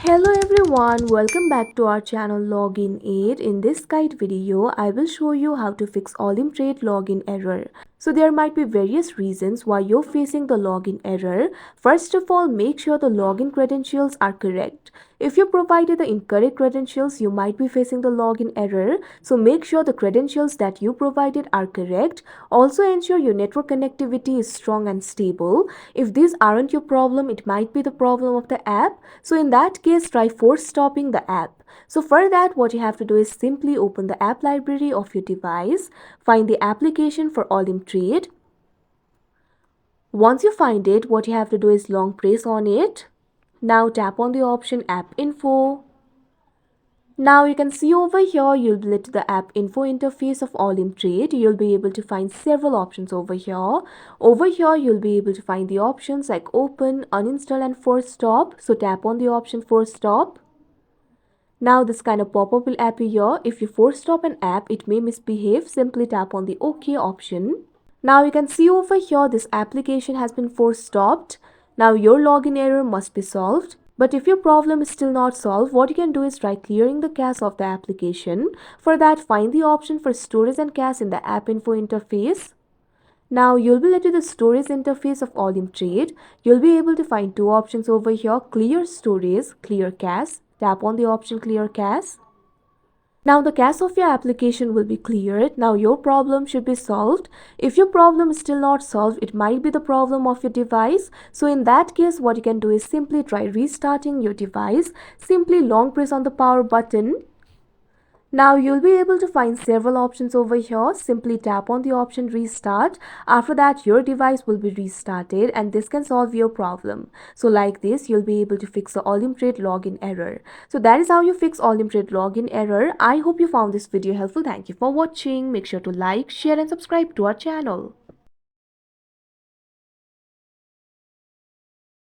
Hello everyone, welcome back to our channel Login Aid. In this guide video, I will show you how to fix OlympTrade login error. So there might be various reasons why you're facing the login error. First of all, make sure the login credentials are correct. If you provided the incorrect credentials, you might be facing the login error. So make sure the credentials that you provided are correct. Also ensure your network connectivity is strong and stable. If these aren't your problem, it might be the problem of the app. So in that case, try force stopping the app. So for that, what you have to do is simply open the app library of your device, find the application for OlympTrade. Once you find it, what you have to do is long press on it. Now tap on the option App Info. Now you can see over here, you'll be led to the app info interface of OlympTrade. You'll be able to find several options over here. Over here, you'll be able to find the options like open, uninstall and force stop. So tap on the option force stop. Now this kind of pop-up will appear here. If you force stop an app, it may misbehave. Simply tap on the OK option. Now you can see over here, this application has been force stopped. Now your login error must be solved. But if your problem is still not solved, what you can do is try clearing the cache of the application. For that, find the option for storage and cache in the app info interface. Now you'll be led to the storage interface of OlympTrade. You'll be able to find two options over here: clear storage, clear cache. Tap on the option clear cache. Now the cache of your application will be cleared. Now your problem should be solved. If your problem is still not solved, it might be the problem of your device. So in that case, what you can do is simply try restarting your device. Simply long press on the power button. Now you'll be able to find several options over here. Simply tap on the option restart. After that, your device will be restarted and this can solve your problem. So like this, you'll be able to fix the OlympTrade login error. So that is how you fix OlympTrade login error. I hope you found this video helpful. Thank you for watching. Make sure to like, share and subscribe to our channel.